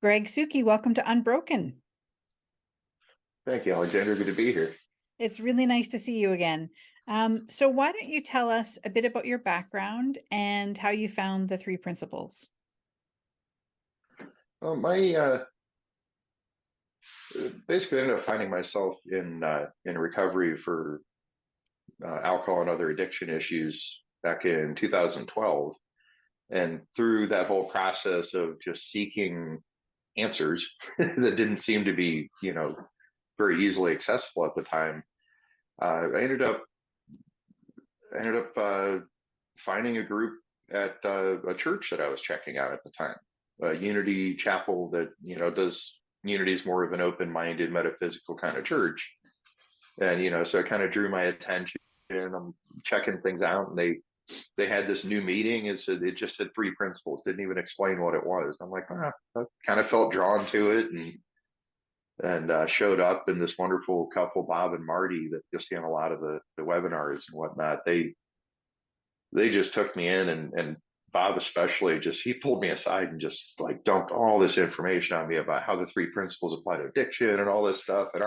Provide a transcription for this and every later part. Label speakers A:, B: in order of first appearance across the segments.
A: Greg Suchy, welcome to Unbroken.
B: Thank you, Alexandra. Good to be here.
A: It's really nice to see you again. So why don't you tell us a bit about your background and how you found the three principles?
B: Well, my basically ended up finding myself in recovery for alcohol and other addiction issues back in 2012, and through that whole process of just seeking answers that didn't seem to be, very easily accessible at the time, I ended up finding a group at a church that I was checking out at the time, a Unity Chapel that does Unity is more of an open-minded metaphysical kind of church, and so it kind of drew my attention. I'm checking things out, and they had this new meeting. It just said three principles, didn't even explain what it was. I'm like, I kind of felt drawn to it, and showed up, and this wonderful couple, Bob and Marty, that just in a lot of the webinars and whatnot, they just took me in, and Bob especially, just he pulled me aside and just like dumped all this information on me about how the three principles apply to addiction and all this stuff. And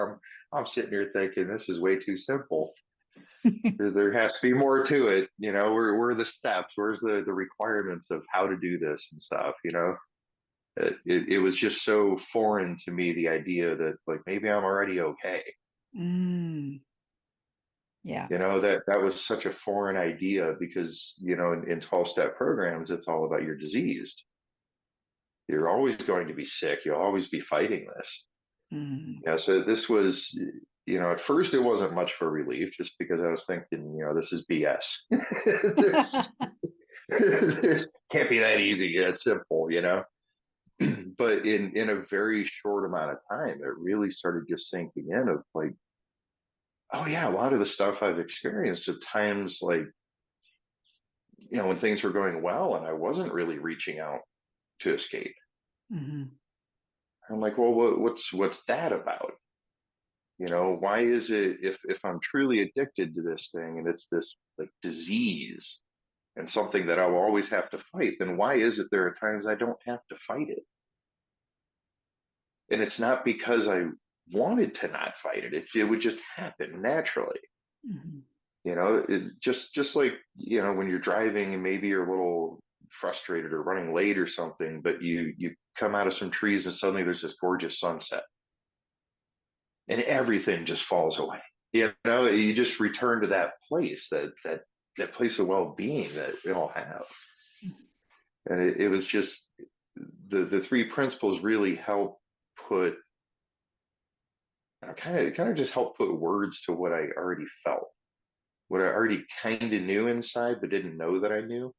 B: I'm sitting here thinking this is way too simple. There has to be more to it. Where are the steps? Where's the requirements of how to do this and stuff? It was just so foreign to me, the idea that like maybe I'm already okay.
A: Mm, yeah.
B: That was such a foreign idea because in 12-step programs it's all about you're diseased, you're always going to be sick, you'll always be fighting this.
A: Mm.
B: Yeah, so this was, at first it wasn't much for relief, just because I was thinking, this is BS. There's can't be that easy, it's simple. But in a very short amount of time it really started just sinking in of like, oh yeah, a lot of the stuff I've experienced at times, like, when things were going well and I wasn't really reaching out to escape.
A: Mhm.
B: I'm like, well, what's that about? Why is it, if I'm truly addicted to this thing and it's this like disease and something that I'll always have to fight, then why is it there are times I don't have to fight it? And it's not because I wanted to not fight it. It would just happen naturally.
A: Mhm.
B: Just like, when you're driving and maybe you're a little frustrated or running late or something, but you come out of some trees and suddenly there's this gorgeous sunset and everything just falls away. You just return to that place, that place of well-being that we all have. And it was just the three principles really help put kind of just help put words to what I already felt, what I already kind of knew inside, but didn't know that I knew,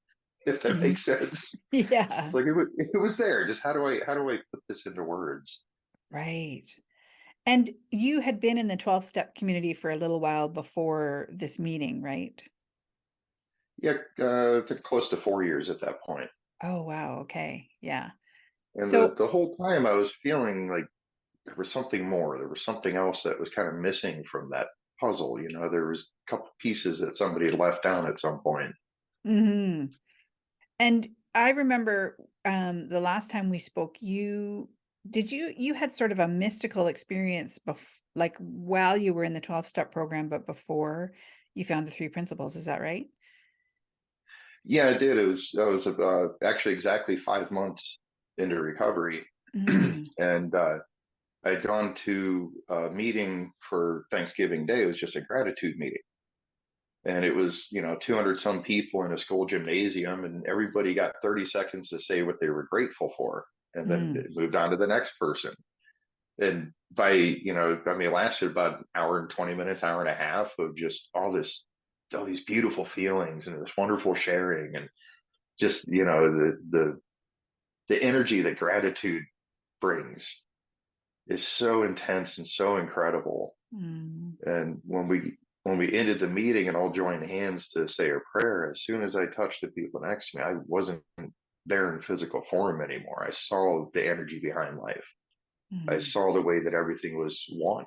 B: if that
A: Mhm.
B: makes sense.
A: Yeah,
B: Like it was there. Just how do I put this into words?
A: right. And you had been in the 12-step community for a little while before this meeting, right?
B: Yeah, I think close to 4 years at that point.
A: Oh, wow. Okay. Yeah.
B: And the
A: So,
B: the whole time I was feeling like there was something more. There was something else that was kind of missing from that puzzle. There was a couple pieces that somebody had left down at some point.
A: mhm. And I remember the last time we spoke, you had sort of a mystical experience like while you were in the 12-step program, but before you found the three principles, is that right?
B: Yeah, I did. I was actually exactly 5 months into recovery,
A: Mm,
B: and I'd gone to a meeting for Thanksgiving Day. It was just a gratitude meeting, and it was 200 some people in a school gymnasium, and everybody got 30 seconds to say what they were grateful for, and then it
A: mm,
B: moved on to the next person. And by I mean, it lasted about an hour and 20 minutes, hour and a half of just all these beautiful feelings and this wonderful sharing, and just the energy that gratitude brings is so intense and so incredible.
A: mm,
B: And when we ended the meeting and all joined hands to say a prayer, as soon as I touched the people next to me, I wasn't there in physical form anymore. I saw the energy behind life. I
A: mm,
B: saw the way that everything was one,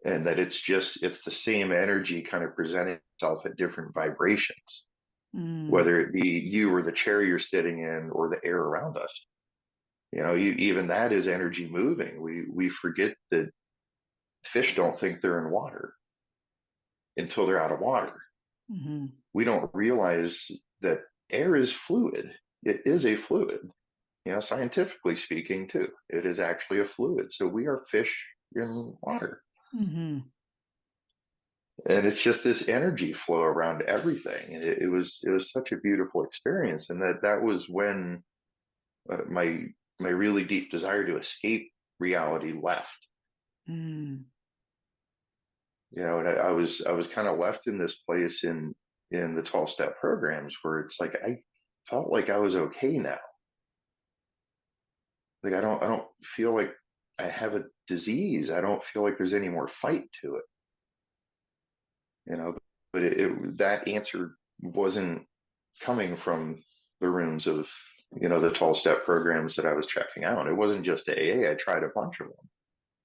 B: and that it's the same energy kind of presenting itself at different vibrations,
A: mm,
B: whether it be you or the chair you're sitting in or the air around us. Even that is energy moving. We forget that fish don't think they're in water until they're out of water.
A: Hmm.
B: We don't realize that air is fluid. It is a fluid, scientifically speaking, too. It is actually a fluid. So we are fish in water.
A: Hmm.
B: And it's just this energy flow around everything. And it was such a beautiful experience. And that was when my really deep desire to escape reality left.
A: Mm.
B: And I was kind of left in this place in the 12-step programs where it's like I felt like I was okay now. Like I don't feel like I have a disease. I don't feel like there's any more fight to it, you know. But that answer wasn't coming from the rooms of the 12-step programs that I was checking out. It wasn't just AA. I tried a bunch of them,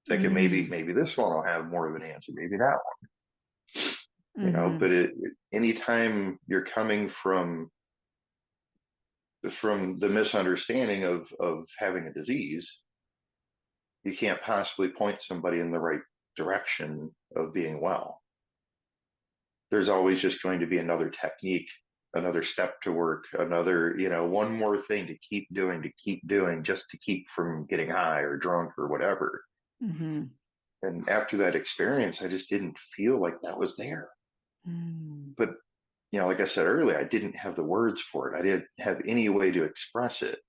B: thinking maybe
A: Mm.
B: maybe this one will have more of an answer, maybe that one.
A: Hmm.
B: But anytime you're coming from the misunderstanding of having a disease, you can't possibly point somebody in the right direction of being well. There's always just going to be another technique, another step to work, another, one more thing to keep doing, just to keep from getting high or drunk or whatever.
A: Hmm.
B: And after that experience, I just didn't feel like that was there.
A: Mm.
B: But, like I said earlier, I didn't have the words for it. I didn't have any way to express it,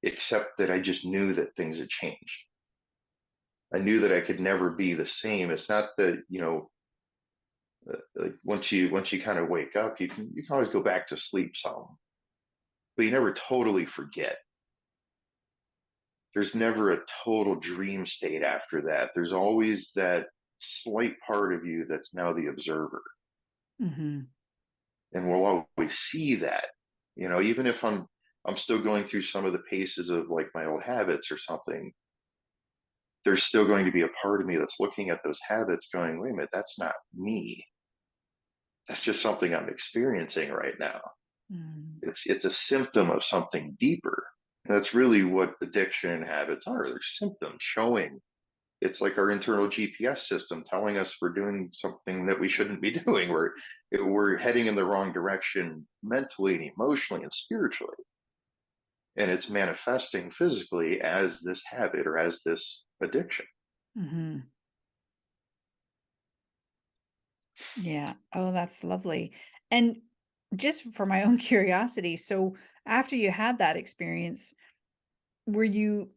B: except that I just knew that things had changed. I knew that I could never be the same. It's not that, like once you kind of wake up, you can always go back to sleep some, but you never totally forget. There's never a total dream state after that. There's always that slight part of you that's now the observer,
A: Hmm.
B: and we'll always see that. Even if I'm still going through some of the paces of like my old habits or something, there's still going to be a part of me that's looking at those habits going, wait a minute, that's not me. That's just something I'm experiencing right now.
A: Mm.
B: It's a symptom of something deeper. And that's really what addiction and habits are. They're symptoms showing. It's like our internal GPS system telling us we're doing something that we shouldn't be doing. We're heading in the wrong direction mentally and emotionally and spiritually. And it's manifesting physically as this habit or as this addiction.
A: Hmm. Yeah. Oh, that's lovely. And just for my own curiosity, so after you had that experience, were you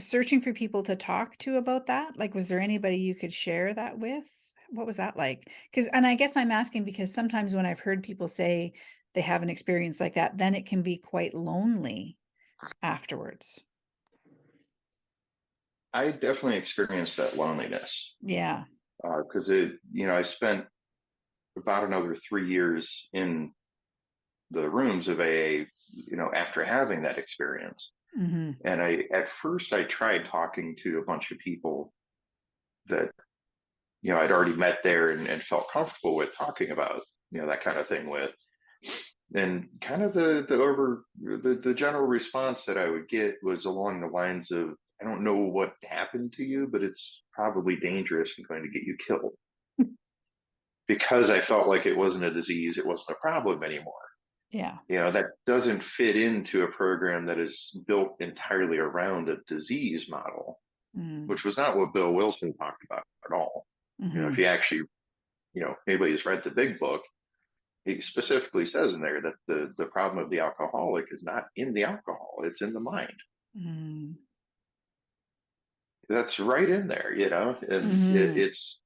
A: searching for people to talk to about that? Like, was there anybody you could share that with? What was that like? Because, and I guess I'm asking because sometimes when I've heard people say they have an experience like that, then it can be quite lonely afterwards.
B: I definitely experienced that loneliness
A: Yeah.
B: because I spent about another 3 years in the rooms of AA, after having that experience.
A: Hmm.
B: And at first, I tried talking to a bunch of people that, I'd already met there and felt comfortable with talking about, that kind of thing with. And kind of the general response that I would get was along the lines of, I don't know what happened to you, but it's probably dangerous and going to get you killed. Because I felt like it wasn't a disease, it wasn't a problem anymore.
A: Yeah.
B: That doesn't fit into a program that is built entirely around a disease model,
A: Mm.
B: which was not what Bill Wilson talked about at all. If
A: Hmm.
B: you actually, anybody's read the big book, he specifically says in there that the problem of the alcoholic is not in the alcohol, it's in the mind.
A: Mm.
B: That's right in there, and
A: Hmm.
B: it's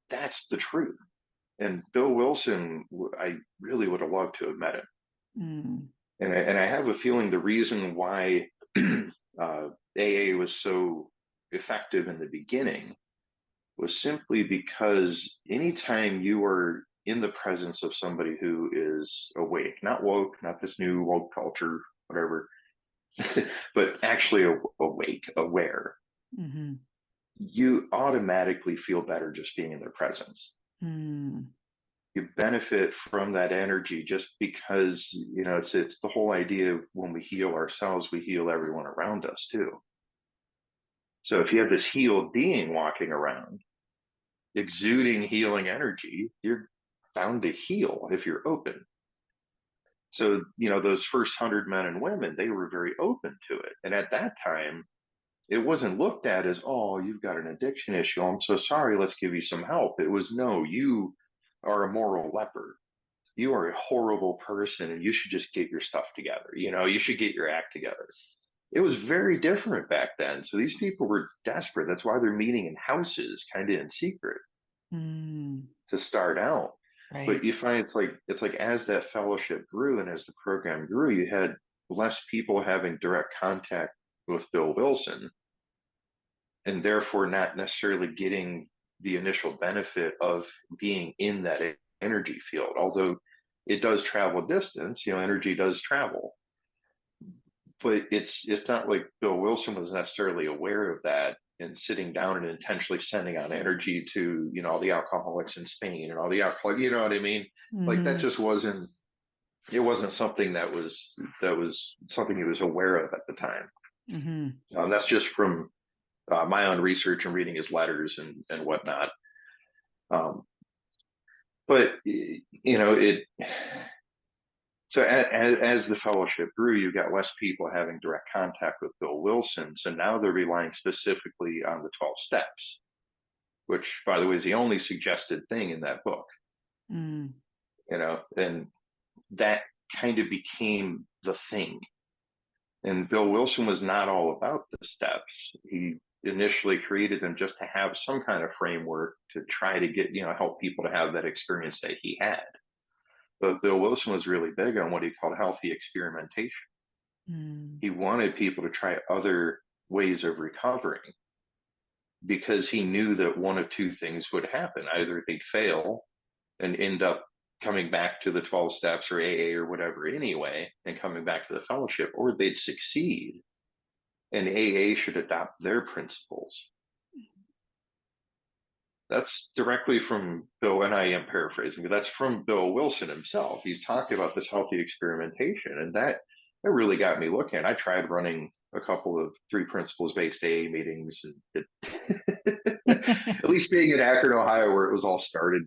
B: that's the truth. And Bill Wilson, I really would have loved to have met him.
A: Mm.
B: And I have a feeling the reason why AA was so effective in the beginning was simply because anytime you are in the presence of somebody who is awake, not woke, not this new woke culture, whatever, but actually awake, aware, you automatically feel better just being in their presence.
A: Mm.
B: you benefit from that energy just because, it's the whole idea of when we heal ourselves, we heal everyone around us too. So if you have this healed being walking around exuding healing energy, you're bound to heal if you're open. So, those first 100 men and women, they were very open to it. And at that time, it wasn't looked at as, oh, you've got an addiction issue. I'm so sorry. Let's give you some help. It was, no, you are a moral leper. You are a horrible person and you should just get your stuff together. You should get your act together. It was very different back then. So these people were desperate. That's why they're meeting in houses, kind of in secret
A: Mm,
B: to start out.
A: right.
B: But you find it's like as that fellowship grew and as the program grew, you had less people having direct contact with Bill Wilson, and therefore not necessarily getting the initial benefit of being in that energy field. Although it does travel distance, energy does travel, but it's not like Bill Wilson was necessarily aware of that and sitting down and intentionally sending out energy to all the alcoholics in Spain and all the alcohol. You know what I mean? Like that
A: Hmm.
B: just wasn't. It wasn't something that was something he was aware of at the time.
A: Hmm.
B: That's just from my own research and reading his letters and whatnot. Um, but it. So as the fellowship grew, you got less people having direct contact with Bill Wilson. So now they're relying specifically on the 12 steps, which, by the way, is the only suggested thing in that book.
A: Mm,
B: And that kind of became the thing. And Bill Wilson was not all about the steps. He initially created them just to have some kind of framework to try to get, help people to have that experience that he had. But Bill Wilson was really big on what he called healthy experimentation.
A: mm,
B: He wanted people to try other ways of recovering because he knew that one of two things would happen. Either they'd fail and end up coming back to the 12 steps or AA or whatever anyway, and coming back to the fellowship, or they'd succeed and AA should adopt their principles. That's directly from Bill, and I am paraphrasing, but that's from Bill Wilson himself. He's talked about this healthy experimentation, and that really got me looking. I tried running a couple of three principles based AA meetings, and at least being in Akron, Ohio, where it was all started,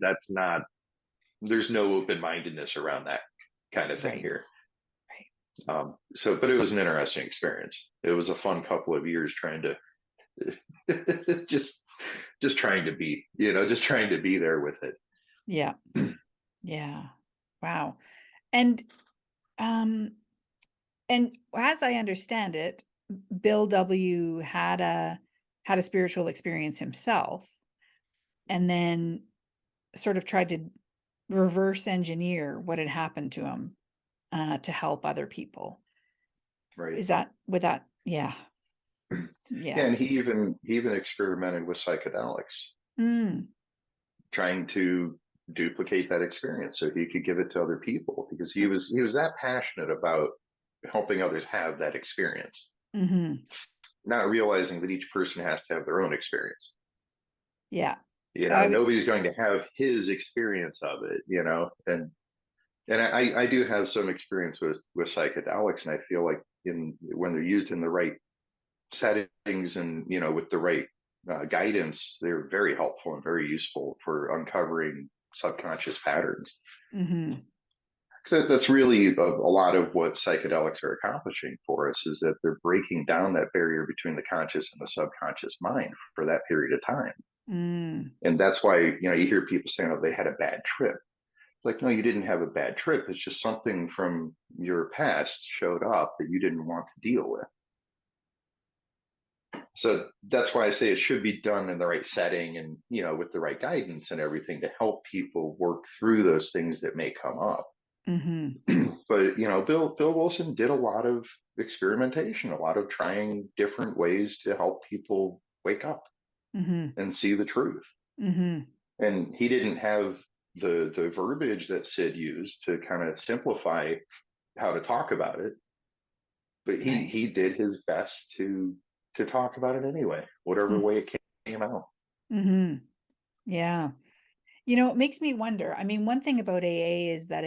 B: there's no open mindedness around that kind of thing
A: right.
B: here.
A: Right.
B: But it was an interesting experience. It was a fun couple of years trying to just trying to be, just trying to be there with it.
A: Yeah. Yeah. Wow. And um and as I understand it, Bill W had a spiritual experience himself and then sort of tried to reverse engineer what had happened to him to help other people.
B: Right.
A: Is that with that? Yeah.
B: Yeah,
A: Yeah.
B: and he even experimented with psychedelics,
A: Mm,
B: trying to duplicate that experience so he could give it to other people because he was that passionate about helping others have that experience,
A: hmm.
B: not realizing that each person has to have their own experience.
A: Yeah. I w-
B: Nobody's going to have his experience of it, and I do have some experience with psychedelics, and I feel like in when they're used in the right settings and with the right guidance, they're very helpful and very useful for uncovering subconscious patterns.
A: mhm.
B: Because that's really a lot of what psychedelics are accomplishing for us is that they're breaking down that barrier between the conscious and the subconscious mind for that period of time.
A: Mm,
B: And that's why you hear people saying, "Oh, they had a bad trip." It's like, no, you didn't have a bad trip. It's just something from your past showed up that you didn't want to deal with. So that's why I say it should be done in the right setting and with the right guidance and everything to help people work through those things that may come up.
A: mhm,
B: But Bill Wilson did a lot of experimentation, a lot of trying different ways to help people wake up
A: mhm,
B: and see the truth.
A: mhm.
B: And he didn't have the verbiage that Sid used to kind of simplify how to talk about it, but he
A: Right.
B: he did his best to talk about it anyway, whatever
A: Mm,
B: way it came out.
A: mhm. Yeah. It makes me wonder. I mean, one thing about AA is that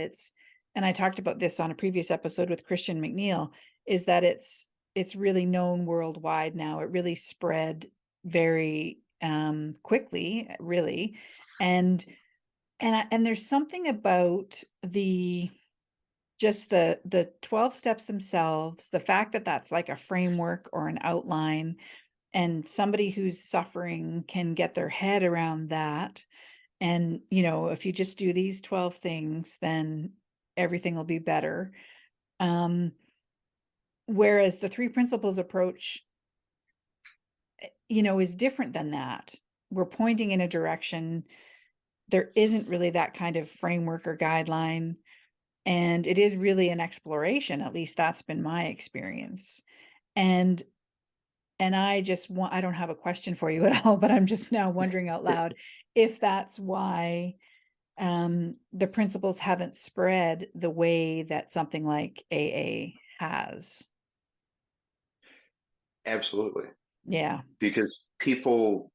A: and I talked about this on a previous episode with Christian McNeil, is that it's really known worldwide now. It really spread very quickly, really. And and there's something about the 12 steps themselves, the fact that that's like a framework or an outline, and somebody who's suffering can get their head around that. And, if you just do these 12 things, then everything will be better. Um, Whereas the three principles approach, is different than that. We're pointing in a direction. There isn't really that kind of framework or guideline. And it is really an exploration. At least that's been my experience. And I don't have a question for you at all, but I'm just now wondering out loud if that's why the principles haven't spread the way that something like AA has.
B: Absolutely.
A: Yeah.
B: Because people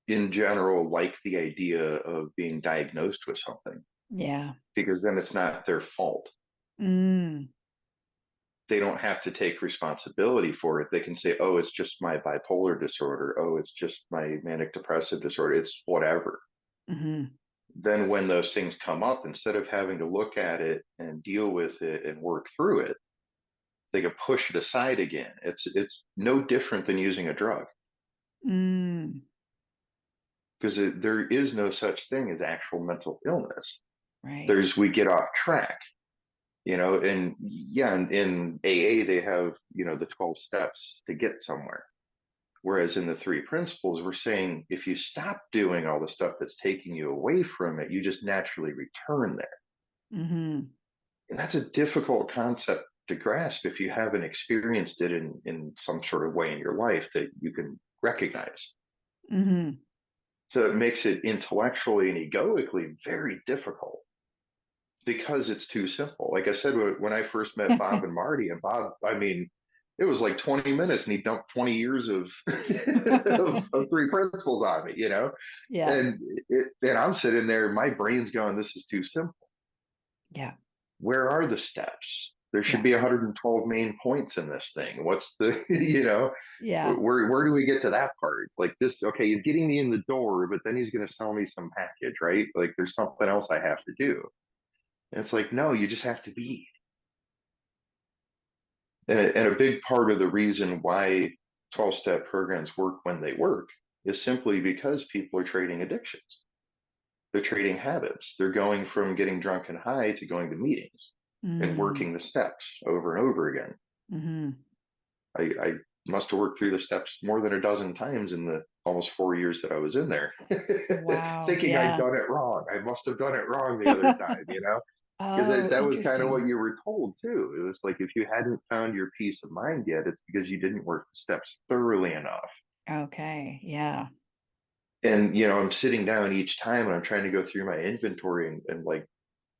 B: in general like the idea of being diagnosed with something,
A: Yeah.
B: because then it's not their fault.
A: Mm.
B: They don't have to take responsibility for it. They can say, oh, it's just my bipolar disorder. Oh, it's just my manic depressive disorder. It's whatever.
A: Hmm.
B: Then when those things come up, instead of having to look at it and deal with it and work through it, they can push it aside again. It's no different than using a drug,
A: Mm.
B: because there is no such thing as actual mental illness.
A: Right.
B: There's we get off track, and yeah, in AA they have, the 12 steps to get somewhere. Whereas in the three principles, we're saying if you stop doing all the stuff that's taking you away from it, you just naturally return there.
A: Hmm.
B: And that's a difficult concept to grasp if you haven't experienced it in some sort of way in your life that you can recognize.
A: Hmm.
B: So it makes it intellectually and egoically very difficult because it's too simple. Like I said, when I first met Bob and Marty, and Bob, I mean, it was like 20 minutes and he dumped 20 years of, of three principles on me.
A: Yeah.
B: And I'm sitting there, my brain's going, this is too simple.
A: Yeah.
B: Where are the steps? There should
A: Yeah.
B: be 112 main points in this thing. What's the,
A: Yeah.
B: where do we get to that part? Like this, okay, he's getting me in the door, but then he's going to sell me some package, right? Like there's something else I have to do. And it's like, no, you just have to be. And a big part of the reason why 12-step programs work when they work is simply because people are trading addictions. They're trading habits. They're going from getting drunk and high to going to meetings and
A: Mm.
B: working the steps over and over again.
A: Hmm.
B: I must have worked through the steps more than a dozen times in the almost 4 years that I was in there,
A: Wow.
B: thinking I'd
A: Yeah.
B: done it wrong. I must have done it wrong the other time. Because
A: Oh,
B: that was kind of what
A: interesting.
B: you were told too. It was like if you hadn't found your peace of mind yet, it's because you didn't work the steps thoroughly enough.
A: Okay. Yeah.
B: And I'm sitting down each time and I'm trying to go through my inventory, and like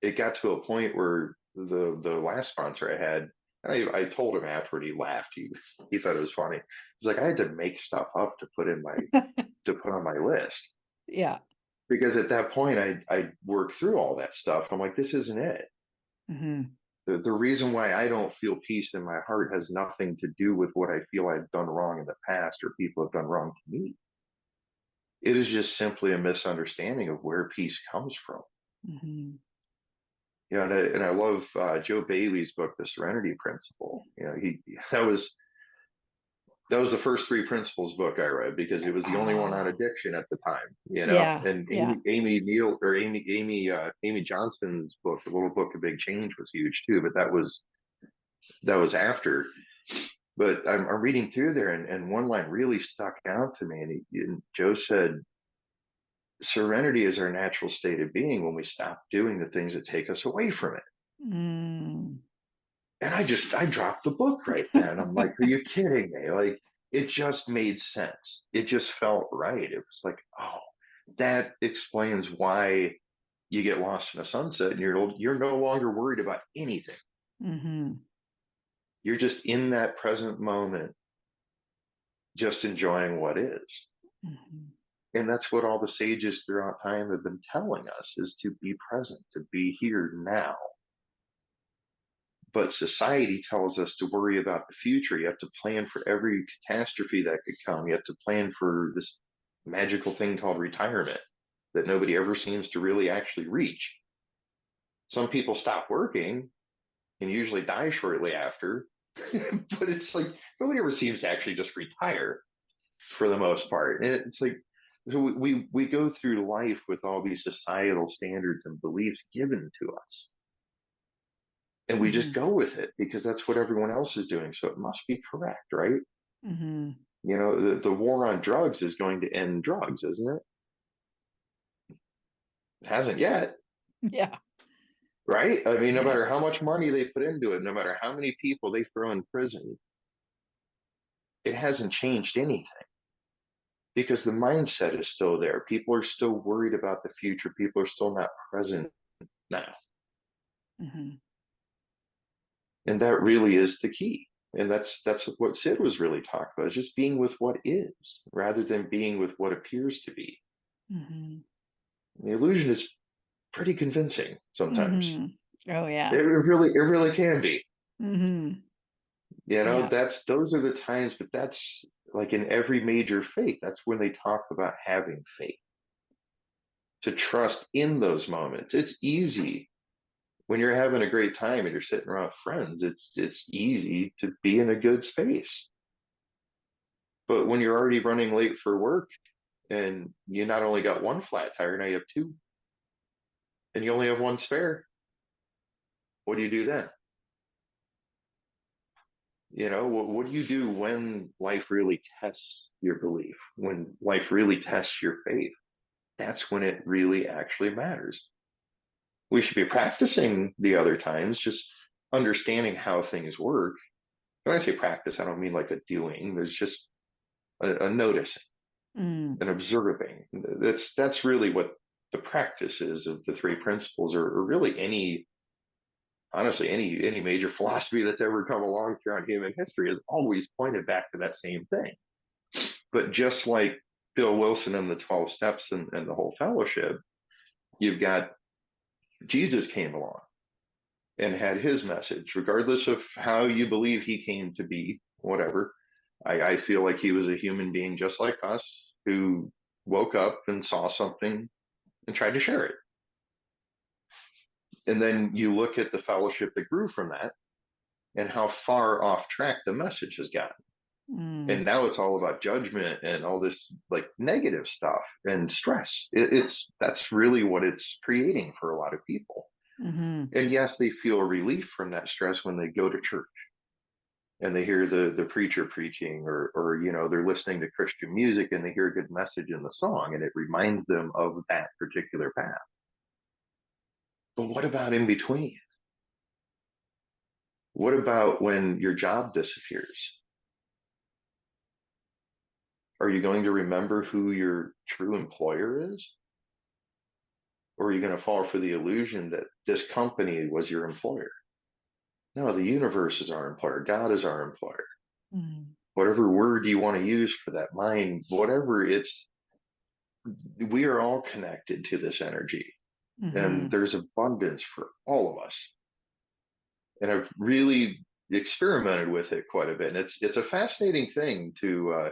B: it got to a point where the last sponsor I had, I told him afterward, he laughed. He thought it was funny. He's like, I had to make stuff up to put on my list,
A: Yeah.
B: because at that point I worked through all that stuff. I'm like, this isn't it.
A: Hmm.
B: The reason why I don't feel peace in my heart has nothing to do with what I feel I've done wrong in the past or people have done wrong to me. It is just simply a misunderstanding of where peace comes from.
A: Hmm.
B: And I love Joe Bailey's book, The Serenity Principle. He that was the first three principles book I read because it was the only one on
A: Oh,
B: addiction at the time.
A: yeah.
B: And
A: Yeah.
B: Amy Johnson's book, The Little Book of Big Change, was huge too. But that was after. But I'm reading through there, and one line really stuck out to me. And Joe said, "Serenity is our natural state of being when we stop doing the things that take us away from it."
A: Mm.
B: And I dropped the book right then. I'm like, "Are you kidding me?" Like it just made sense. It just felt right. It was like, oh, that explains why you get lost in a sunset and you're no longer worried about anything.
A: Hmm.
B: You're just in that present moment, just enjoying what is.
A: Hmm.
B: And that's what all the sages throughout time have been telling us, is to be present, to be here now. But society tells us to worry about the future. You have to plan for every catastrophe that could come. You have to plan for this magical thing called retirement that nobody ever seems to really actually reach. Some people stop working and usually die shortly after, but it's like nobody ever seems to actually just retire for the most part. And it's like, so we go through life with all these societal standards and beliefs given to us, and we just
A: Mhm.
B: go with it because that's what everyone else is doing, so it must be correct, right?
A: Mhm.
B: You know, the war on drugs is going to end drugs, isn't it? It hasn't yet,
A: Yeah.
B: right? I mean, no
A: Yeah.
B: matter how much money they put into it, no matter how many people they throw in prison, it hasn't changed anything because the mindset is still there. People are still worried about the future. People are still not present now.
A: Mhm.
B: And that really is the key. And that's what Sid was really talking about, is just being with what is rather than being with what appears to be.
A: Mhm.
B: The illusion is pretty convincing sometimes.
A: Mhm. Oh, yeah.
B: It really can be.
A: Mhm.
B: You know,
A: Yeah.
B: that's those are the times, but that's like in every major faith, that's when they talk about having faith, to trust in those moments. It's easy when you're having a great time and you're sitting around friends, it's easy to be in a good space. But when you're already running late for work and you not only got one flat tire, now you have two, and you only have one spare, what do you do then? You know, what do you do when life really tests your belief, when life really tests your faith? That's when it really actually matters. We should be practicing the other times, just understanding how things work. When I say practice, I don't mean like a doing. There's just a noticing,
A: Mm.
B: an observing. That's really what the practice is of the three principles, or really any, honestly, any major philosophy that's ever come along throughout human history has always pointed back to that same thing. But just like Bill Wilson and the 12 steps and the whole fellowship, you've got Jesus came along and had his message, regardless of how you believe he came to be, whatever. I feel like he was a human being just like us who woke up and saw something and tried to share it. And then you look at the fellowship that grew from that and how far off track the message has gotten. And
A: Mm.
B: now it's all about judgment and all this like negative stuff and stress. It's that's really what it's creating for a lot of people.
A: Mhm.
B: And yes, they feel relief from that stress when they go to church and they hear the preacher preaching, or you know, they're listening to Christian music and they hear a good message in the song and it reminds them of that particular path. But what about in between? What about when your job disappears? Are you going to remember who your true employer is? Or are you going to fall for the illusion that this company was your employer? No, the universe is our employer. God is our employer.
A: Mm.
B: Whatever word you want to use for that, mind, whatever, it's, we are all connected to this energy, and
A: Mhm.
B: there's abundance for all of us. And I've really experimented with it quite a bit. And it's a fascinating thing to,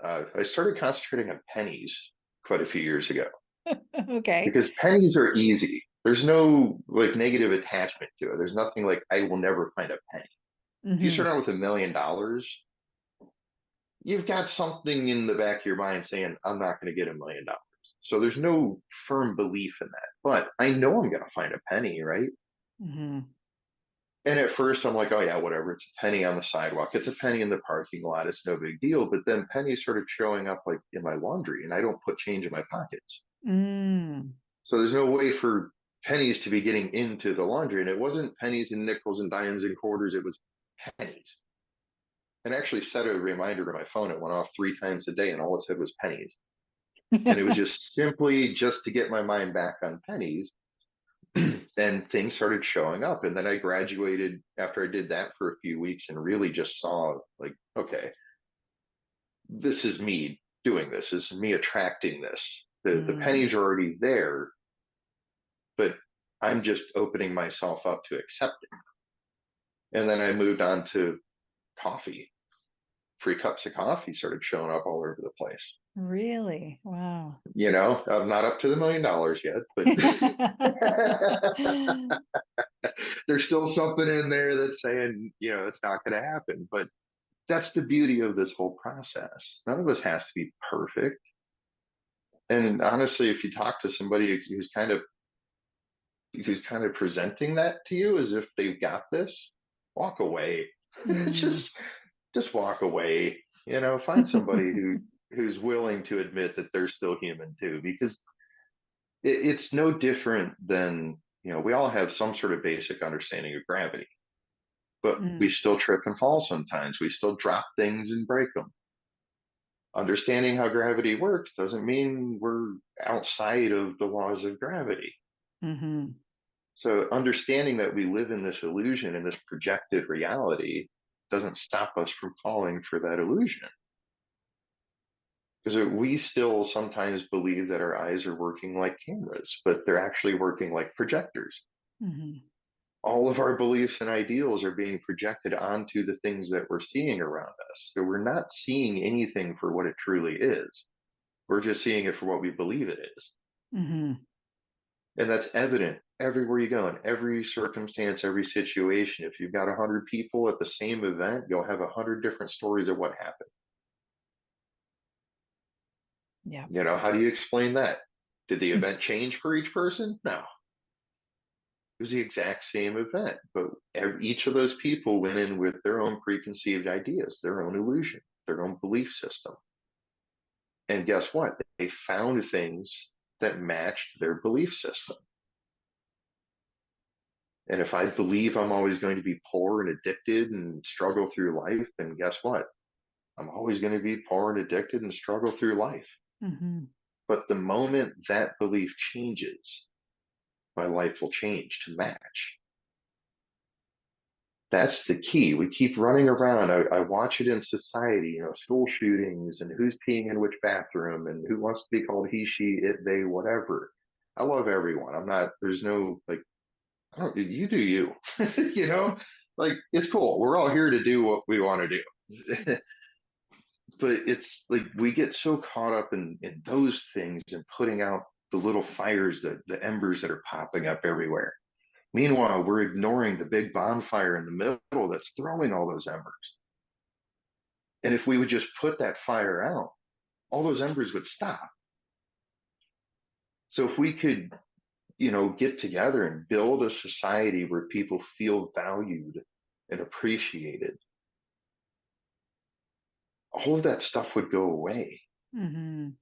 B: I started concentrating on pennies quite a few years ago
A: Okay.
B: because pennies are easy. There's no like negative attachment to it. There's nothing like I will never find a penny. If you start
A: Mhm.
B: out with $1 million, you've got something in the back of your mind saying, I'm not going to get $1 million. So there's no firm belief in that. But I know I'm going to find a penny, right?
A: Mhm.
B: And at first I'm like, oh yeah, whatever. It's a penny on the sidewalk. It's a penny in the parking lot. It's no big deal. But then pennies started showing up like in my laundry, and I don't put change in my pockets.
A: Mm.
B: So there's no way for pennies to be getting into the laundry. And it wasn't pennies and nickels and dimes and quarters. It was pennies. And I actually set a reminder to my phone. It went off 3 times a day, and all it said was pennies. And it was just simply just to get my mind back on pennies. And things started showing up. And then I graduated after I did that for a few weeks and really just saw like, okay, this is me doing this. This is me attracting this. The
A: Mm.
B: pennies are already there, but I'm just opening myself up to accept it. And then I moved on to coffee. Free cups of coffee started showing up all over the place.
A: Really? Wow.
B: I'm not up to the $1 million yet, but there's still something in there that's saying, it's not going to happen. But that's the beauty of this whole process. None of us has to be perfect. And honestly, if you talk to somebody who's kind of presenting that to you as if they've got this, walk away.
A: Mm.
B: just just walk away. Find somebody who's willing to admit that they're still human too, because it's no different than, we all have some sort of basic understanding of gravity, but we
A: Mm.
B: still trip and fall sometimes. We still drop things and break them. Understanding how gravity works doesn't mean we're outside of the laws of gravity.
A: Mhm.
B: So understanding that we live in this illusion, in this projected reality, doesn't stop us from falling for that illusion. Because we still sometimes believe that our eyes are working like cameras, but they're actually working like projectors.
A: Mhm.
B: All of our beliefs and ideals are being projected onto the things that we're seeing around us. So we're not seeing anything for what it truly is. We're just seeing it for what we believe it is.
A: Mhm.
B: And that's evident everywhere you go, in every circumstance, every situation. If you've got 100 people at the same event, you'll have 100 different stories of what happened.
A: Yeah.
B: How do you explain that? Did the event change for each person? No, it was the exact same event, but each of those people went in with their own preconceived ideas, their own illusion, their own belief system. And guess what? They found things that matched their belief system. And if I believe I'm always going to be poor and addicted and struggle through life, then guess what? I'm always going to be poor and addicted and struggle through life.
A: Mhm.
B: But the moment that belief changes, my life will change to match. That's the key. We keep running around. I watch it in society, school shootings and who's peeing in which bathroom and who wants to be called he, she, it, they, whatever. I love everyone. There's no like, I don't, you do you, you know, like it's cool. We're all here to do what we want to do. But it's like we get so caught up in those things and putting out the little fires, the embers that are popping up everywhere. Meanwhile, we're ignoring the big bonfire in the middle that's throwing all those embers. And if we would just put that fire out, all those embers would stop. So if we could, get together and build a society where people feel valued and appreciated, all of that stuff would go away.
A: Mhm.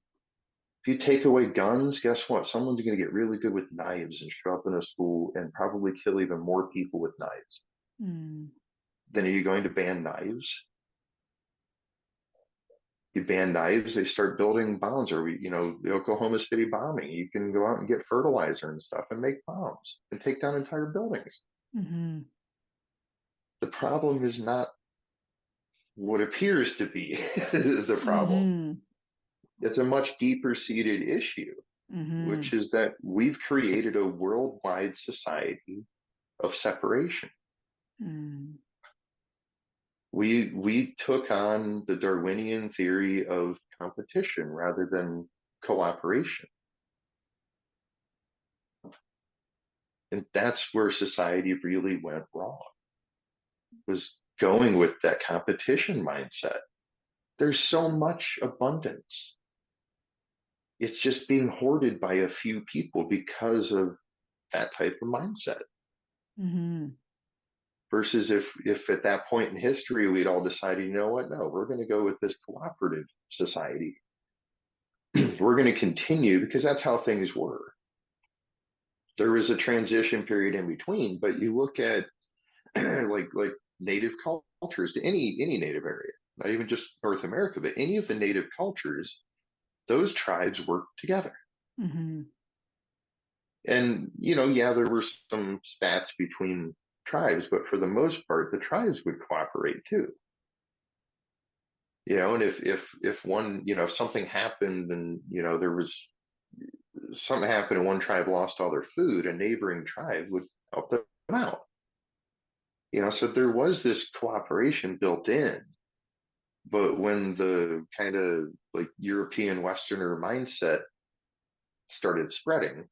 B: If you take away guns, guess what? Someone's going to get really good with knives and show up in a school and probably kill even more people with knives.
A: Mm.
B: Then are you going to ban knives? You ban knives, they start building bombs. Or the Oklahoma City bombing, you can go out and get fertilizer and stuff and make bombs and take down entire buildings.
A: Mhm.
B: The problem is not what appears to be the problem.
A: Mhm.
B: It's a much deeper seated issue, which
A: Mhm.
B: is that we've created a worldwide society of separation.
A: Mm.
B: We took on the Darwinian theory of competition rather than cooperation. And that's where society really went wrong, was going with that competition mindset. There's so much abundance. It's just being hoarded by a few people because of that type of mindset.
A: Mhm.
B: Versus if at that point in history we'd all decided, you know what, no, we're going to go with this cooperative society. We're going to continue because that's how things were. There was a transition period in between, but you look at like native cultures to any native area, not even just North America, but any of the native cultures, those tribes worked together.
A: Mhm.
B: And yeah, there were some spats between tribes, but for the most part, the tribes would cooperate too. And if one, if something happened and, there was something happened and one tribe lost all their food, a neighboring tribe would help them out. So there was this cooperation built in. But when the kind of like European Westerner mindset started spreading,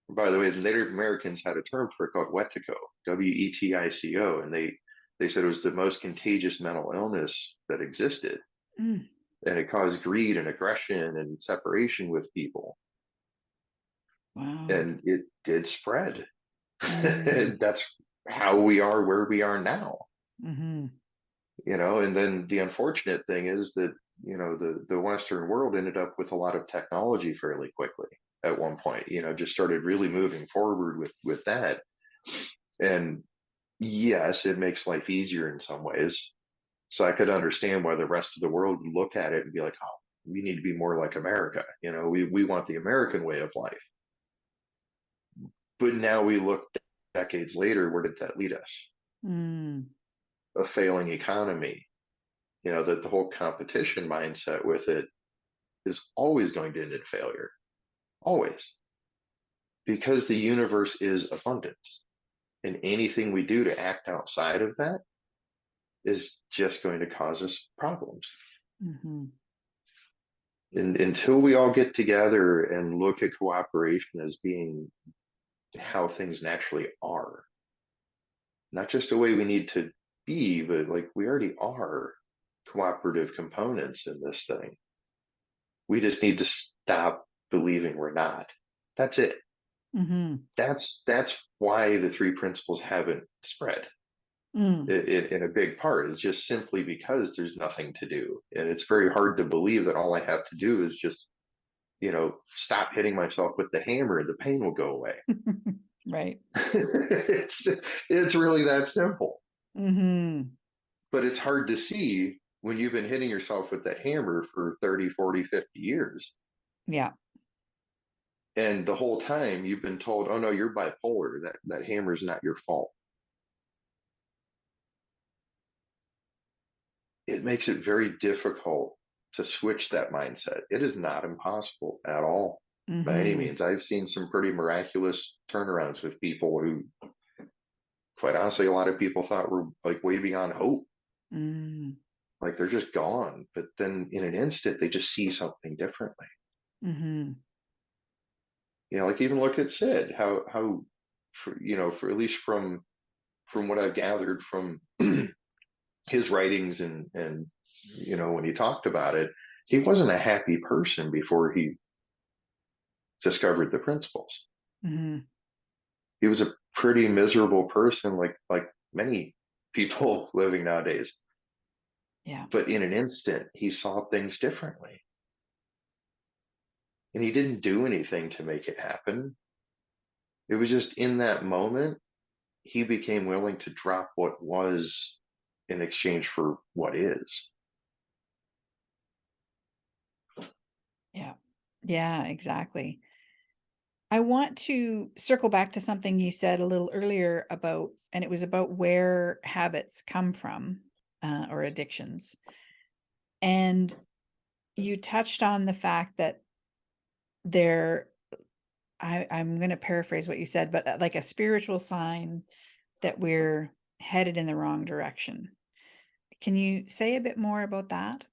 B: by the way, the Native Americans had a term for it called wetico, Wetico, and they said it was the most contagious mental illness that existed,
A: Mm,
B: and it caused greed and aggression and separation with people,
A: wow.
B: and it did spread.
A: Mm,
B: That's how we are where we are now.
A: hmm.
B: And then the unfortunate thing is that, the Western world ended up with a lot of technology fairly quickly at one point, just started really moving forward with that. And yes, it makes life easier in some ways. So I could understand why the rest of the world would look at it and be like, oh, we need to be more like America. We want the American way of life. But now we look decades later, where did that lead us?
A: Mm,
B: A failing economy, that the whole competition mindset with it is always going to end in failure. Always. Because the universe is abundance. And anything we do to act outside of that is just going to cause us problems.
A: hmm.
B: And until we all get together and look at cooperation as being how things naturally are, not just a way we need to be, but like we already are cooperative components in this thing. We just need to stop believing we're not. That's it.
A: Hmm.
B: That's why the three principles haven't spread
A: Mm.
B: in a big part. It's just simply because there's nothing to do, and it's very hard to believe that all I have to do is just stop hitting myself with the hammer and the pain will go away.
A: Right.
B: it's really that simple,
A: Hmm.
B: but it's hard to see when you've been hitting yourself with that hammer for 30, 40, 50 years,
A: Yeah.
B: and the whole time you've been told, oh no, you're bipolar, that hammer is not your fault. It makes it very difficult to switch that mindset. It is not impossible at all by any
A: Hmm.
B: means. I've seen some pretty miraculous turnarounds with people who, quite honestly, a lot of people thought were like way beyond hope.
A: Mm,
B: Like they're just gone. But then in an instant, they just see something differently.
A: hmm.
B: Like even look at Sid, how, for at least from what I've gathered from his writings and when he talked about it, he wasn't a happy person before he discovered the principles.
A: Hmm.
B: He was a pretty miserable person, like many people living nowadays.
A: Yeah.
B: But in an instant, he saw things differently, and he didn't do anything to make it happen. It was just in that moment he became willing to drop what was in exchange for what is.
A: Yeah. Yeah, exactly. I want to circle back to something you said a little earlier about, and it was about where habits come from, or addictions. And you touched on the fact that there, I'm going to paraphrase what you said, but like a spiritual sign that we're headed in the wrong direction. Can you say a bit more about that?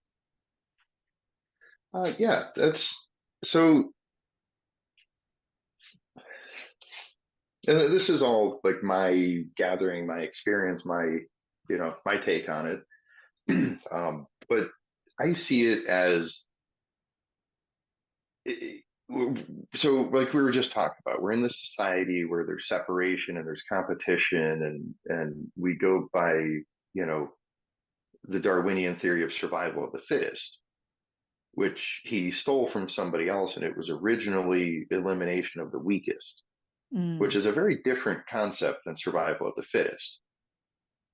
B: Yeah, that's so. And this is all like my gathering, my experience, my take on it. But I see it as it, so like we were just talking about, we're in this society where there's separation and there's competition, and we go by the Darwinian theory of survival of the fittest, which he stole from somebody else, and it was originally elimination of the weakest, which
A: Mm,
B: is a very different concept than survival of the fittest.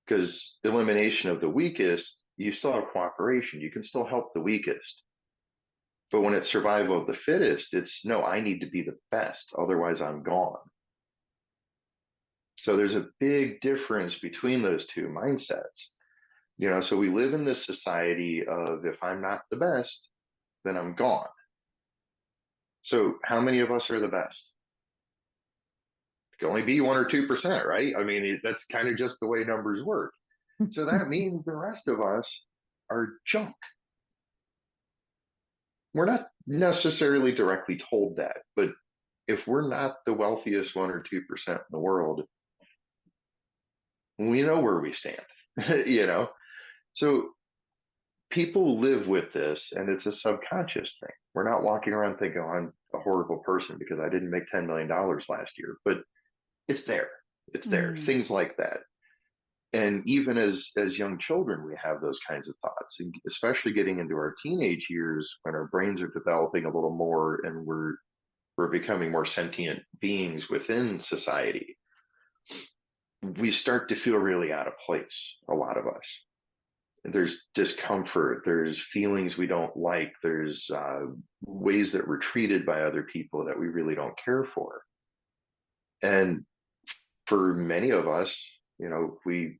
B: Because elimination of the weakest, you still have cooperation, you can still help the weakest. But when it's survival of the fittest, it's no, I need to be the best, otherwise I'm gone. So there's a big difference between those two mindsets. So we live in this society of if I'm not the best, then I'm gone. So how many of us are the best? It can only be 1 or 2%, right? I mean, that's kind of just the way numbers work. So that means the rest of us are junk. We're not necessarily directly told that, but if we're not the wealthiest 1 or 2% in the world, we know where we stand, you know? So people live with this and it's a subconscious thing. We're not walking around thinking, oh, I'm a horrible person because I didn't make $10 million last year, but it's there. It's there.
A: Mm.
B: Things like that. And even as young children, we have those kinds of thoughts, and especially getting into our teenage years when our brains are developing a little more and we're becoming more sentient beings within society. We start to feel really out of place, a lot of us. There's discomfort, there's feelings we don't like, there's ways that we're treated by other people that we really don't care for. And for many of us, we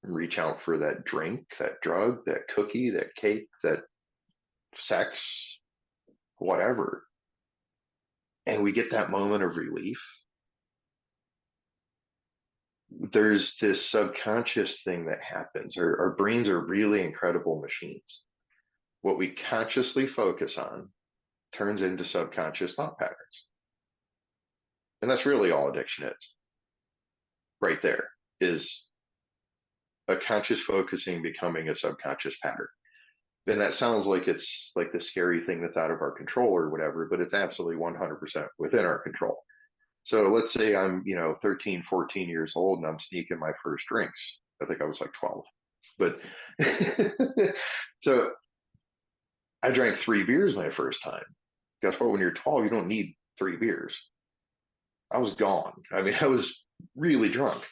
B: reach out for that drink, that drug, that cookie, that cake, that sex, whatever. And we get that moment of relief. There's this subconscious thing that happens. Our brains are really incredible machines. What we consciously focus on turns into subconscious thought patterns. And that's really all addiction is. Right there is a conscious focusing becoming a subconscious pattern. And that sounds like it's like the scary thing that's out of our control or whatever, but it's absolutely 100% within our control. So let's say I'm, 13, 14 years old and I'm sneaking my first drinks. I think I was like 12. But so I drank 3 beers my first time. Guess what? When you're 12, you don't need 3 beers. I was gone. I mean, I was really drunk,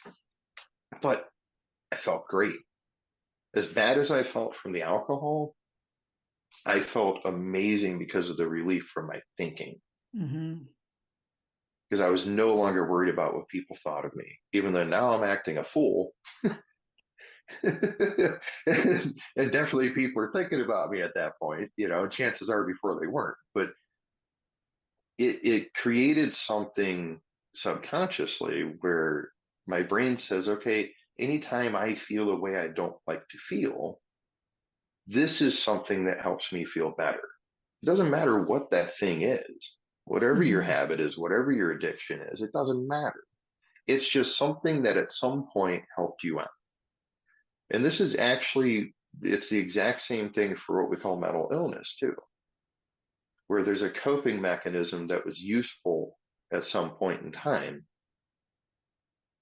B: but I felt great. As bad as I felt from the alcohol, I felt amazing because of the relief from my thinking.
A: Mm-hmm.
B: Because I was no longer worried about what people thought of me, even though now I'm acting a fool. And definitely people are thinking about me at that point, chances are before they weren't. But it created something subconsciously where my brain says, okay, anytime I feel a way I don't like to feel, this is something that helps me feel better. It doesn't matter what that thing is, whatever your
A: Mm-hmm.
B: habit is, whatever your addiction is, it doesn't matter. It's just something that at some point helped you out. And this is actually, it's the exact same thing for what we call mental illness, too, where there's a coping mechanism that was useful at some point in time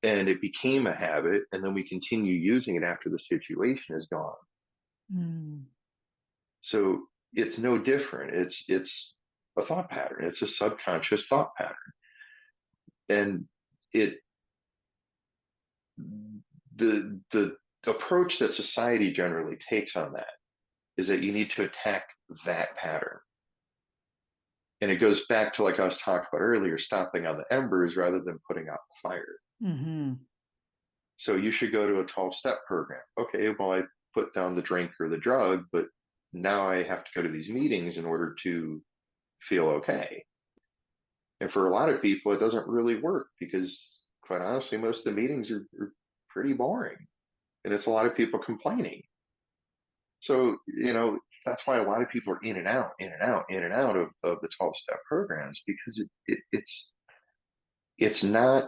B: and it became a habit, and then we continue using it after the situation is gone.
A: Mm.
B: So it's no different. It's a thought pattern. It's a subconscious thought pattern, and it the approach that society generally takes on that is that you need to attack that pattern. And it goes back to like I was talking about earlier, stomping on the embers rather than putting out the fire.
A: Mm-hmm.
B: So you should go to a 12-step program. Okay, well, I put down the drink or the drug, but now I have to go to these meetings in order to feel okay. And for a lot of people, it doesn't really work because, quite honestly, most of the meetings are pretty boring and it's a lot of people complaining. So, that's why a lot of people are in and out, in and out, in and out of the 12-step programs because it's not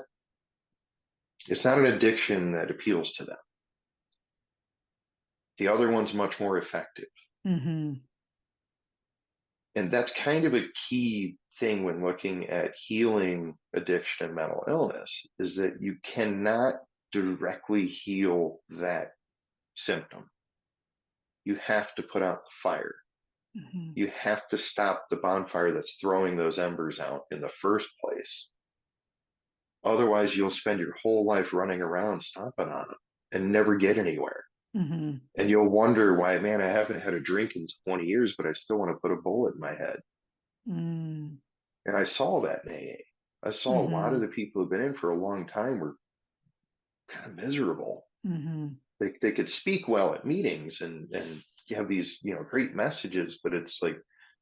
B: it's not an addiction that appeals to them. The other one's much more effective.
A: Mm-hmm.
B: And that's kind of a key thing when looking at healing addiction and mental illness is that you cannot directly heal that symptom. You have to put out the fire.
A: Mm-hmm.
B: You have to stop the bonfire that's throwing those embers out in the first place. Otherwise, you'll spend your whole life running around stomping on them and never get anywhere.
A: Mm-hmm.
B: And you'll wonder why, man, I haven't had a drink in 20 years, but I still want to put a bullet in my head.
A: Mm.
B: And I saw that in AA. I saw a lot of
A: Mm-hmm.
B: the people who've been in for a long time were kind of miserable.
A: Mm-hmm.
B: They could speak well at meetings and you have these, great messages, but it's like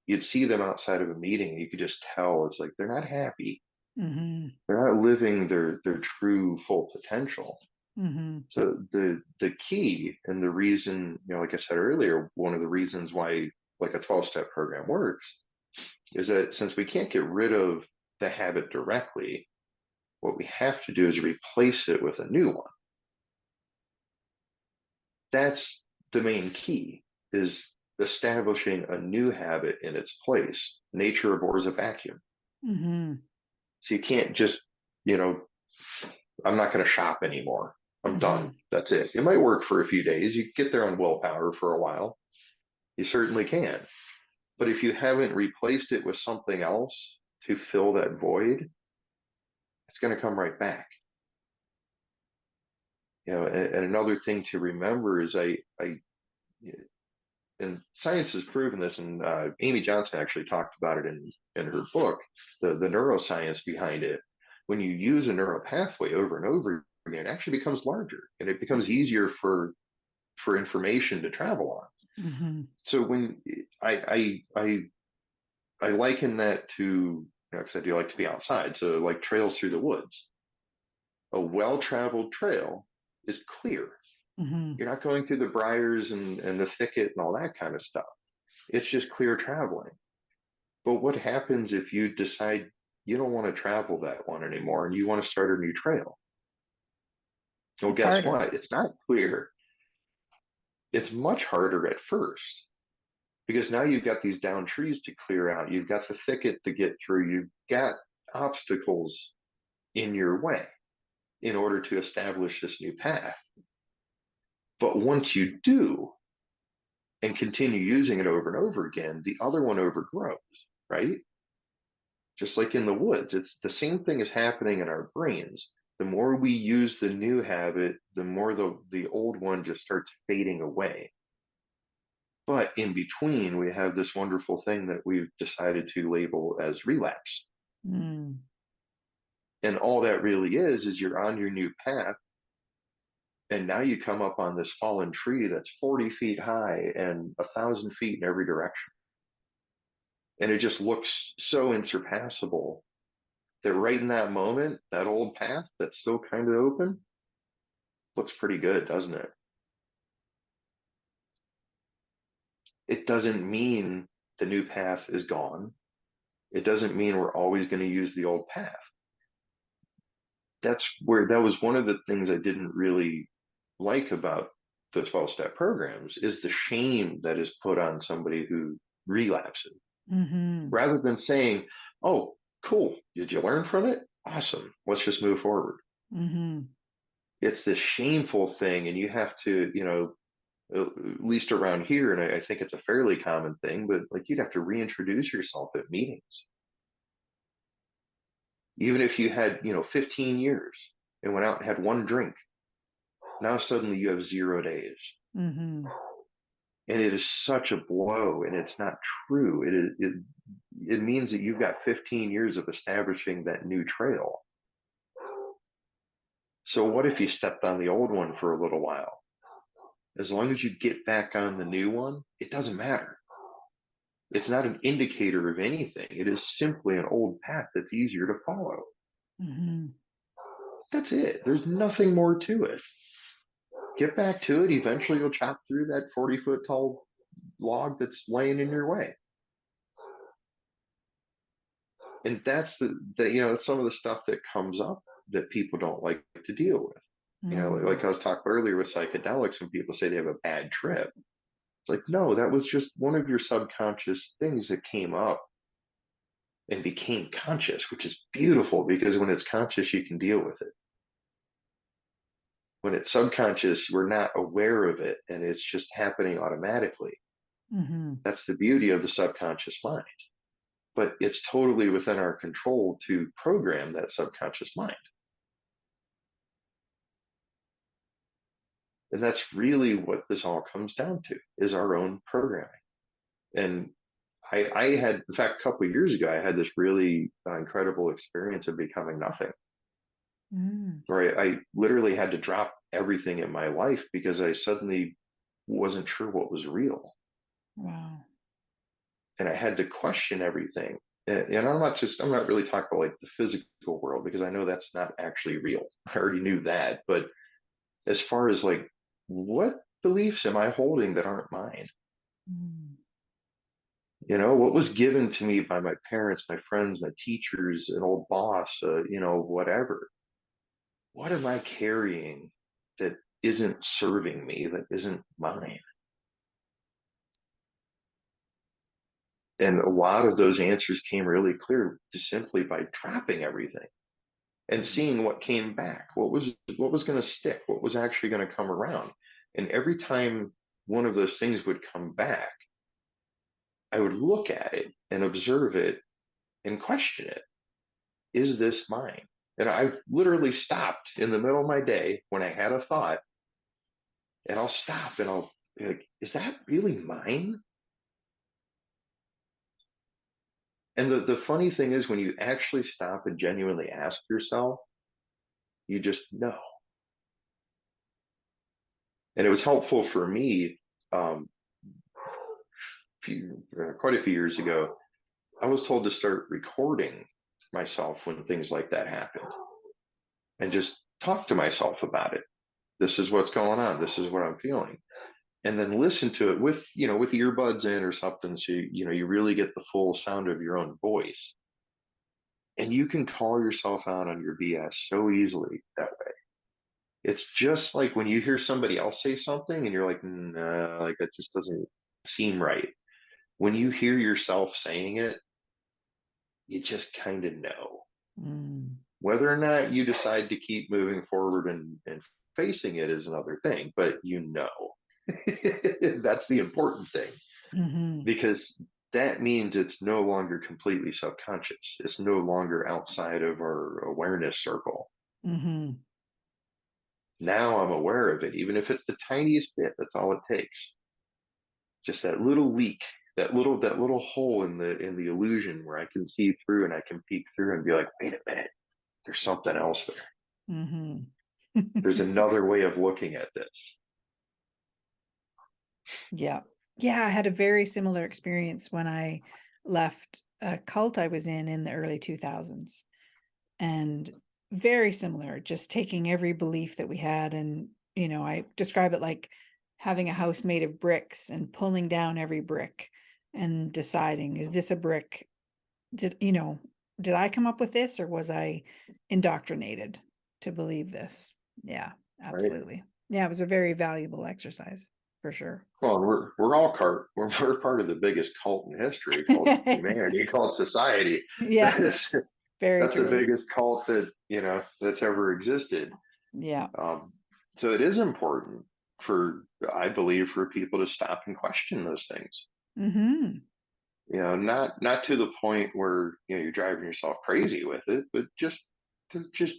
B: you'd see them outside of a meeting and you could just tell it's like they're not happy.
A: Mhm.
B: They're not living their true full potential.
A: Mhm.
B: So the key and the reason, like I said earlier, one of the reasons why like a 12-step program works is that since we can't get rid of the habit directly, what we have to do is replace it with a new one. That's the main key, is establishing a new habit in its place. Nature abhors a vacuum.
A: Mhm.
B: So you can't just, you know, I'm not going to shop anymore. I'm done.
A: Mhm.
B: That's it. It might work for a few days. You get there on willpower for a while. You certainly can. But if you haven't replaced it with something else to fill that void, it's going to come right back. And another thing to remember is and science has proven this, and Amy Johnson actually talked about it in her book, the neuroscience behind it. When you use a neural pathway over and over again, it actually becomes larger, and it becomes easier for information to travel on.
A: Mhm.
B: So when I liken that to, because I do like to be outside, so like trails through the woods. A well-traveled trail is clear.
A: Mhm.
B: You're not going through the briars and the thicket and all that kind of stuff. It's just clear traveling. But what happens if you decide you don't want to travel that one anymore and you want to start a new trail? Well,
A: It's
B: guess
A: harder.
B: what? It's not clear. It's much harder at first because now you've got these down trees to clear out. You've got the thicket to get through. You've got obstacles in your way in order to establish this new path. But once you do and continue using it over and over again, the other one overgrows, right? Just like in the woods, it's the same thing is happening in our brains. The more we use the new habit, the more the old one just starts fading away. But in between, we have this wonderful thing that we've decided to label as relapse.
A: Mm.
B: And all that really is you're on your new path. And now you come up on this fallen tree that's 40 feet high and 1,000 feet in every direction. And it just looks so insurpassable that right in that moment, that old path that's still kind of open looks pretty good, doesn't it? It doesn't mean the new path is gone. It doesn't mean we're always going to use the old path. That was one of the things I didn't really like about the 12-step programs is the shame that is put on somebody who relapses.
A: Mhm.
B: Rather than saying, oh, cool, did you learn from it? Awesome, let's just move forward.
A: Mhm.
B: It's this shameful thing, and you have to, at least around here, and I think it's a fairly common thing, but like you'd have to reintroduce yourself at meetings. Even if you had, 15 years and went out and had one drink, now suddenly you have 0 days.
A: Mhm.
B: And it is such a blow, and it's not true. It means that you've got 15 years of establishing that new trail. So what if you stepped on the old one for a little while? As long as you get back on the new one, it doesn't matter. It's not an indicator of anything. It is simply an old path that's easier to follow.
A: Mhm.
B: That's it. There's nothing more to it. Get back to it. Eventually, you'll chop through that 40-foot tall log that's laying in your way. And that's that's some of the stuff that comes up that people don't like to deal with. Like
A: Mm.
B: I was talking about earlier with psychedelics, when people say they have a bad trip, it's like, no, that was just one of your subconscious things that came up and became conscious, which is beautiful because when it's conscious, you can deal with it. When it's subconscious, we're not aware of it and it's just happening automatically.
A: Mhm.
B: That's the beauty of the subconscious mind. But it's totally within our control to program that subconscious mind. And that's really what this all comes down to is our own programming. And I had, in fact, a couple of years ago, I had this really incredible experience of becoming nothing,
A: Mm.
B: where I literally had to drop everything in my life because I suddenly wasn't sure what was real.
A: Wow.
B: And I had to question everything. And I'm not really talking about like the physical world because I know that's not actually real. I already knew that. But as far as like, what beliefs am I holding that aren't mine?
A: Mm.
B: What was given to me by my parents, my friends, my teachers, an old boss, whatever. What am I carrying that isn't serving me, that isn't mine? And a lot of those answers came really clear just simply by dropping everything and seeing what came back, what was going to stick, what was actually going to come around. And every time one of those things would come back, I would look at it and observe it and question it. Is this mine? And I literally stopped in the middle of my day when I had a thought, and I'll stop and I'll be like, is that really mine? And the funny thing is, when you actually stop and genuinely ask yourself, you just know. And it was helpful for me, quite a few years ago. I was told to start recording myself when things like that happened and just talk to myself about it. This is what's going on. This is what I'm feeling. And then listen to it with earbuds in or something. So, you really get the full sound of your own voice. And you can call yourself out on your BS so easily that way. It's just like when you hear somebody else say something and you're like, no, like that just doesn't seem right. When you hear yourself saying it, you just kind of know.
A: Mm.
B: Whether or not you decide to keep moving forward and facing it is another thing, but that's the important thing
A: Mhm.
B: because that means it's no longer completely subconscious. It's no longer outside of our awareness circle.
A: Mhm.
B: Now I'm aware of it, even if it's the tiniest bit, that's all it takes. Just that little leak, that little hole in the illusion where I can see through and I can peek through and be like, wait a minute, there's something else there.
A: Mhm.
B: There's another way of looking at this.
A: Yeah. Yeah, I had a very similar experience when I left a cult I was in the early 2000s, and very similar, just taking every belief that we had and, I describe it like having a house made of bricks and pulling down every brick and deciding, is this a brick? Did I come up with this or was I indoctrinated to believe this? Yeah,
B: Right.
A: absolutely. Yeah, it was a very valuable exercise for sure.
B: Well, we're all we're part of the biggest cult in history called humanity, called society. That's
A: Yes, very
B: that's the
A: true.
B: biggest cult that's ever existed.
A: Yeah.
B: Um, so it is important I believe, for people to stop and question those things.
A: Mhm.
B: Not to the point where you're driving yourself crazy with it, but just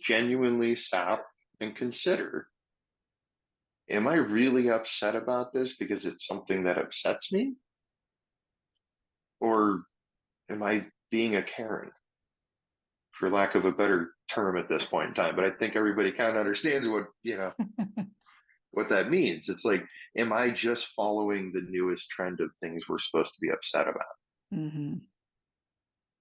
B: genuinely stop and consider: am I really upset about this because it's something that upsets me, or am I being a Karen, for lack of a better term at this point in time? But I think everybody kind of understands what that means. It's like, am I just following the newest trend of things we're supposed to be upset about?
A: Mhm.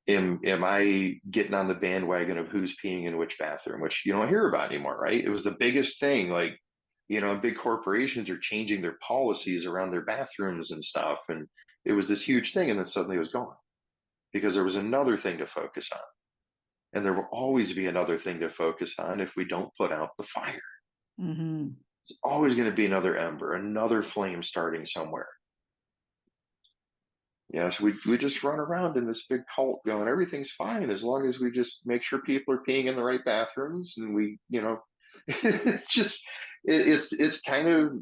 B: Am I getting on the bandwagon of who's peeing in which bathroom, which you don't hear about anymore, right? It was the biggest thing. Like, big corporations are changing their policies around their bathrooms and stuff. And it was this huge thing. And then suddenly it was gone because there was another thing to focus on. And there will always be another thing to focus on if we don't put out the fire.
A: Mhm.
B: There's always going to be another ember, another flame starting somewhere. Yeah, so we just run around in this big cult going, everything's fine as long as we just make sure people are peeing in the right bathrooms, and it's just it's kind of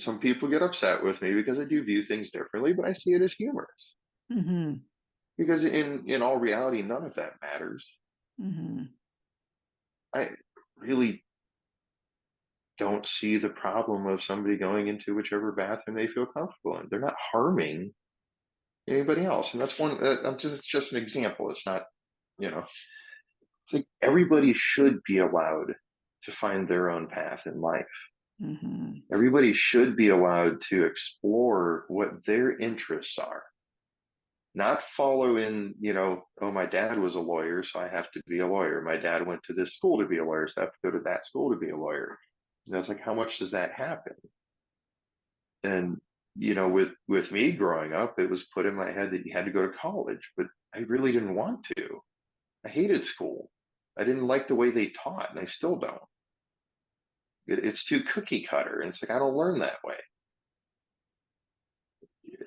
B: some people get upset with me because I do view things differently, but I see it as humorous
A: Mhm.
B: because in all reality, none of that matters.
A: Mhm.
B: I really don't see the problem of somebody going into whichever bathroom they feel comfortable in. They're not harming anybody else, and that's one. It's just an example. It's not, you know, it's like everybody should be allowed. to find their own path in life.
A: Mhm.
B: Everybody should be allowed to explore what their interests are, not follow in, oh, my dad was a lawyer, so I have to be a lawyer. My dad went to this school to be a lawyer, so I have to go to that school to be a lawyer. And I was like, how much does that happen? And with me growing up, it was put in my head that you had to go to college, but I really didn't want to. I hated school. I didn't like the way they taught, and I still don't. It's too cookie cutter, and it's like I don't learn that way.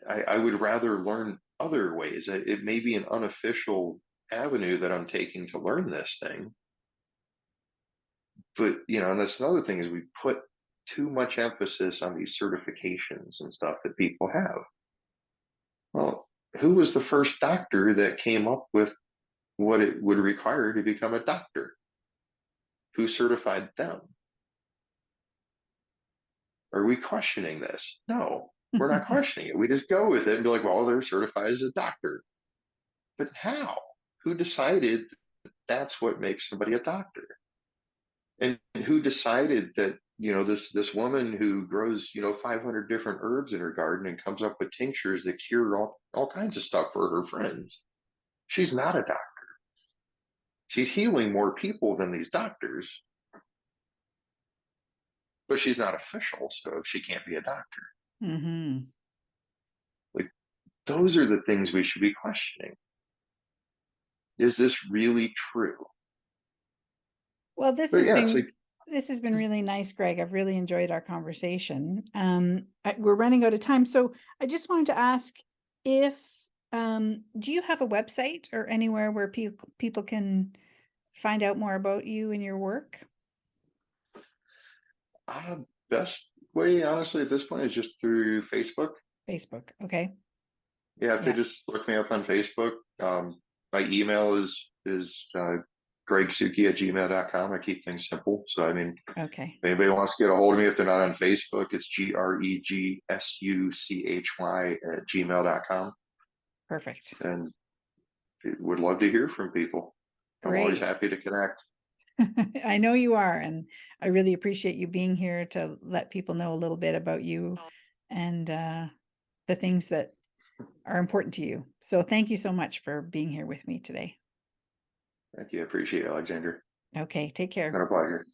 B: I would rather learn other ways. It may be an unofficial avenue that I'm taking to learn this thing, but and that's another thing is we put too much emphasis on these certifications and stuff that people have. Well, who was the first doctor that came up with what it would require to become a doctor? Who certified them? Are we questioning this? No, we're not questioning it. We just go with it and be like, well, they're certified as a doctor. But how? Who decided that's what makes somebody a doctor? And who decided that, this woman who grows, 500 different herbs in her garden and comes up with tinctures that cure all kinds of stuff for her friends? She's not a doctor. She's healing more people than these doctors, but she's not official, so she can't be a doctor.
A: Mhm.
B: Like, those are the things we should be questioning. Is this really true?
A: Well,
B: But yeah, it's like,
A: this has been really nice, Greg. I've really enjoyed our conversation. We're running out of time, so I just wanted to ask if do you have a website or anywhere where people can find out more about you and your work?
B: best way, honestly, at this point is just through Facebook.
A: Facebook. Okay.
B: Yeah, if they
A: Yeah.
B: just look me up on Facebook, my email is gregsuchy@gmail.com. I keep things simple. So I mean,
A: Okay.
B: if anybody wants to get a hold of me, if they're not on Facebook, it's gregsuchy@gmail.com.
A: Perfect.
B: And would love to hear from people. I'm always
A: Great.
B: happy to connect.
A: I know you are, and I really appreciate you being here to let people know a little bit about you and the things that are important to you. So thank you so much for being here with me today.
B: Thank you. I appreciate it, Alexandra.
A: Okay, take
B: It's been
A: care.
B: a pleasure.